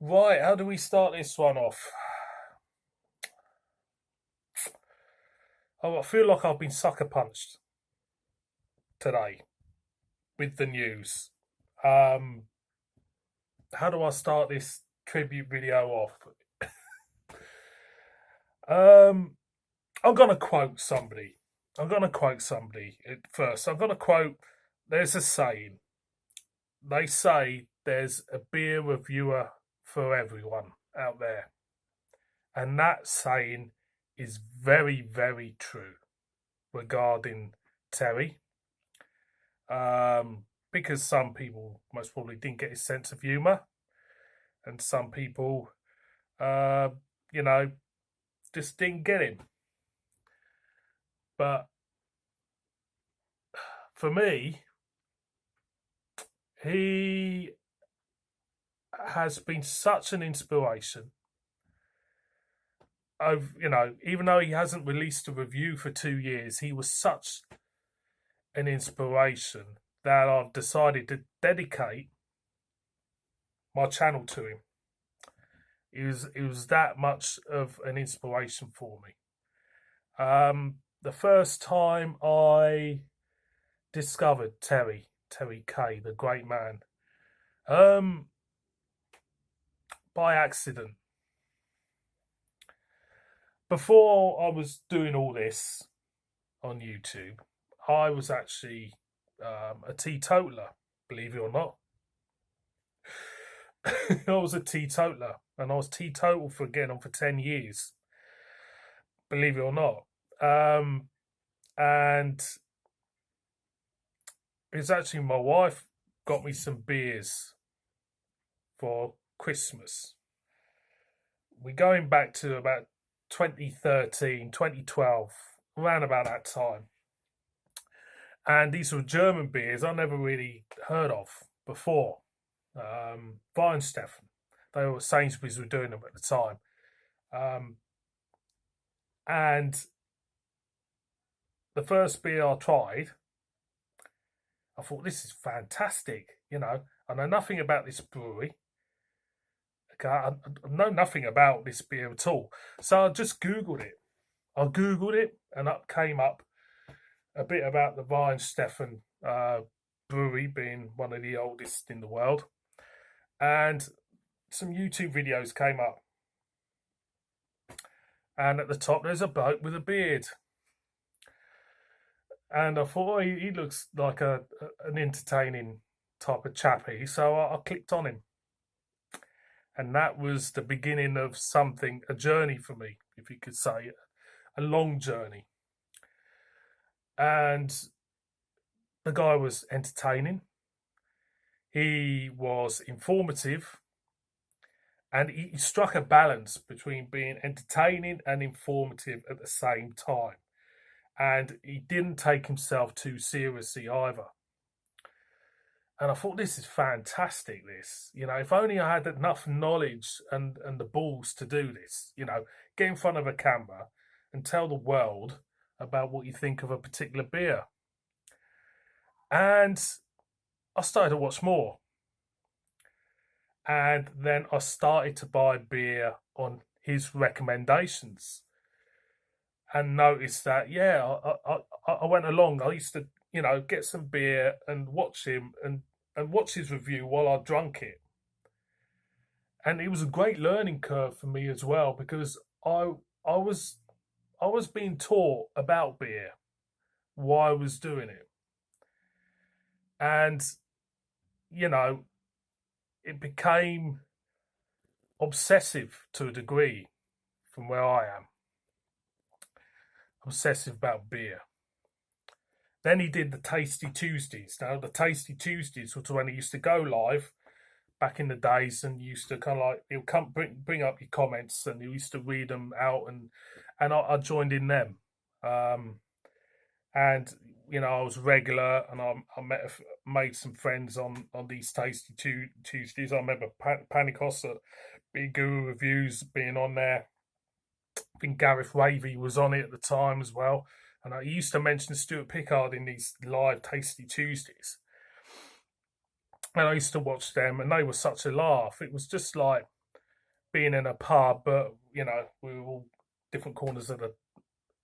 Right, how do we start this one off? I feel like I've been sucker punched today with the news. Um, how do I start this tribute video off? Um, I'm gonna quote somebody. I'm gonna quote somebody at first. I'm gonna quote. There's a saying. They say there's a beer reviewer for everyone out there, and that saying is very, very true regarding Terry. Because some people most probably didn't get his sense of humour, and some people, uh, you know, just didn't get him. But for me, he has been such an inspiration. Even though he hasn't released a review for 2 years, he was such an inspiration that I've decided to dedicate my channel to him. It was that much of an inspiration for me. The first time I discovered Terry K, the great man, um, by accident. Before I was doing all this on YouTube, I was actually a teetotaler, believe it or not. I was a teetotaler, and I was teetotal for 10 years, believe it or not. And it's actually my wife got me some beers for Christmas. We're going back to about 2013, 2012, around about that time. And these were German beers I never really heard of before. Weihenstephan. They were Sainsbury's were doing them at the time. And the first beer I tried, I thought, this is fantastic. I know nothing about this brewery. Okay, I know nothing about this beer at all. So I just Googled it. And up came up a bit about the Weihenstephan brewery being one of the oldest in the world. And some YouTube videos came up. And at the top, there's a bloke with a beard. And I thought, he looks like an entertaining type of chappy. So I clicked on him. And that was the beginning of something, a journey for me, if you could say, a long journey. And the guy was entertaining. He was informative. And he struck a balance between being entertaining and informative at the same time. And he didn't take himself too seriously either. And I thought, this is fantastic, this. If only I had enough knowledge and the balls to do this, get in front of a camera and tell the world about what you think of a particular beer. And I started to watch more. And then I started to buy beer on his recommendations. And noticed that, I went along. I used to, get some beer and watch him and watch his review while I drunk it. And it was a great learning curve for me as well, because I was being taught about beer while I was doing it. And, it became obsessive to a degree from where I am. Obsessive about beer. Then he did the Tasty Tuesdays. Now, the Tasty Tuesdays was when he used to go live back in the days, and used to kind of like, he'll come bring up your comments, and he used to read them out, and I joined in them. And I was regular, and I made some friends on these Tasty Tuesdays. I remember Panicos at BeerGogglesReviews being on there. I think Gareth Wavy was on it at the time as well. And I used to mention Stuart Pickard in these live Tasty Tuesdays. And I used to watch them, and they were such a laugh. It was just like, being in a pub, but we were all different corners of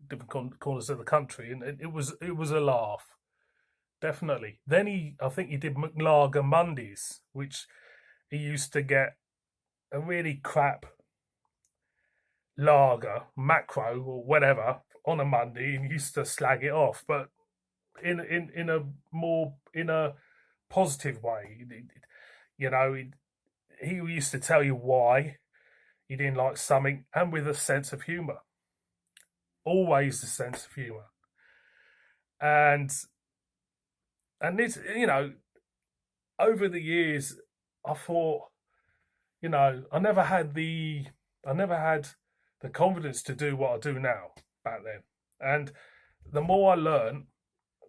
the corners of the country, and it was a laugh, definitely. Then I think he did McLager Mondays, which he used to get a really crap lager, macro or whatever, on a Monday, and used to slag it off, but in a positive way. He used to tell you why he didn't like something, and with a sense of humour, always a sense of humour, and this, over the years, I thought, I never had the confidence to do what I do now back then. And the more I learned,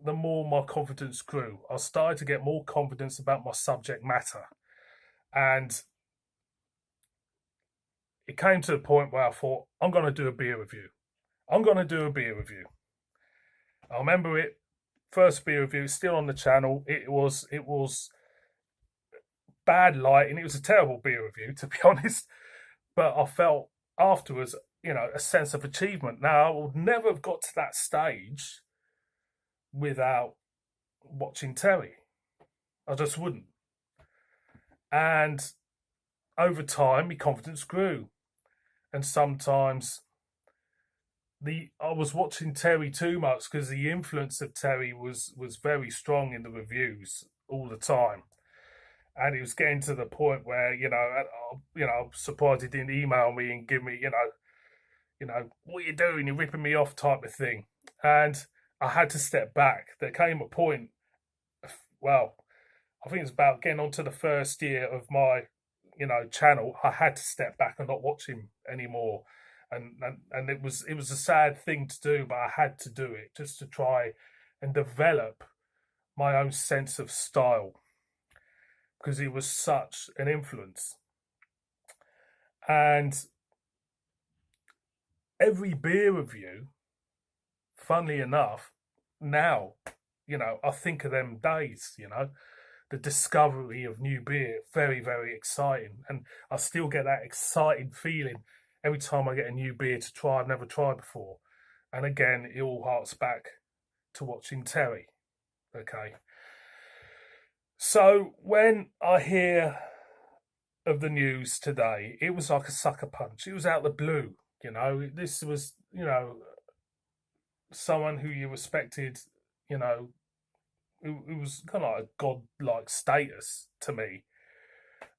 the more my confidence grew. I started to get more confidence about my subject matter. And it came to a point where I thought, I'm going to do a beer review. I remember it, first beer review, still on the channel. It was bad lighting. It was a terrible beer review, to be honest. But I felt afterwards, a sense of achievement. Now, I would never have got to that stage without watching Terry. I just wouldn't. And over time, my confidence grew. And sometimes I was watching Terry too much, because the influence of Terry was very strong in the reviews all the time. And it was getting to the point where, I'm surprised he didn't email me and give me, what are you doing? You're ripping me off, type of thing. And I had to step back. There came a point, well, I think it was about getting on to the first year of my, channel. I had to step back and not watch him anymore. And it was a sad thing to do, but I had to do it just to try and develop my own sense of style, because he was such an influence. And every beer review, funnily enough, now, I think of them days, the discovery of new beer, very, very exciting. And I still get that exciting feeling every time I get a new beer to try I've never tried before. And again, it all harks back to watching Terry. Okay. So when I hear of the news today, it was like a sucker punch. It was out of the blue. This was, someone who you respected, it was kind of like a godlike status to me,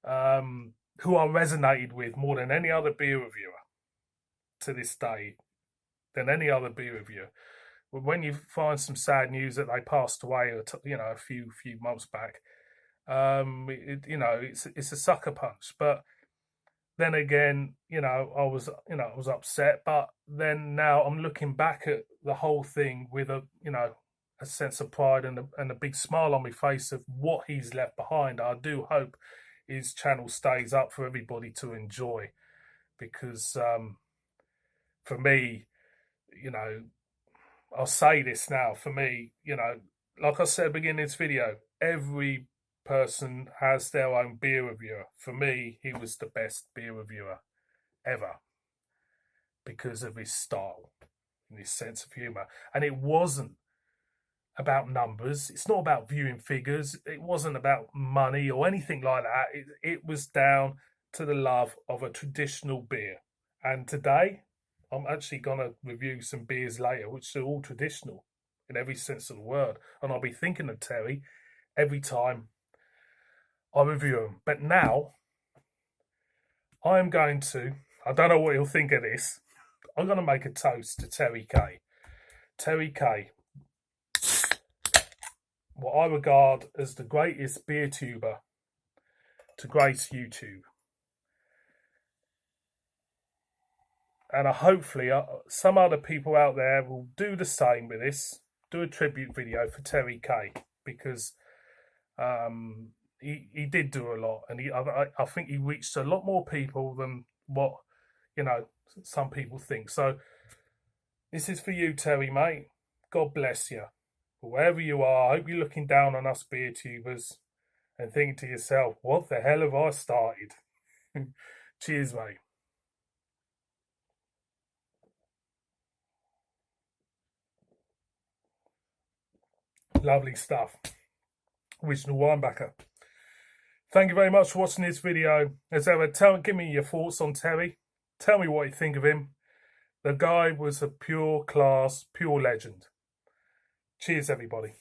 who I resonated with more than any other beer reviewer to this day, When you find some sad news that they passed away, a few months back, it's a sucker punch. But then again, I was upset. But then now I'm looking back at the whole thing with a sense of pride and a big smile on my face of what he's left behind. I do hope his channel stays up for everybody to enjoy, because for me, I'll say this now, for me, like I said at the beginning of this video, every person has their own beer reviewer. For me, he was the best beer reviewer ever, because of his style and his sense of humour. And it wasn't about numbers. It's not about viewing figures. It wasn't about money or anything like that. It was down to the love of a traditional beer. And today, I'm actually going to review some beers later, which are all traditional in every sense of the word. And I'll be thinking of Terry every time I review them. But now, I don't know what you'll think of this, I'm going to make a toast to Terry K. Terry K, what I regard as the greatest beer tuber to grace YouTube. And hopefully some other people out there will do the same with this, do a tribute video for Terry K, because he did do a lot, and I think he reached a lot more people than what some people think. So this is for you, Terry, mate. God bless you. Wherever you are, I hope you're looking down on us beer tubers and thinking to yourself, what the hell have I started? Cheers, mate. Lovely stuff. Original winebacker. Thank you very much for watching this video. As ever, give me your thoughts on Terry. Tell me what you think of him. The guy was a pure class, pure legend. Cheers, everybody.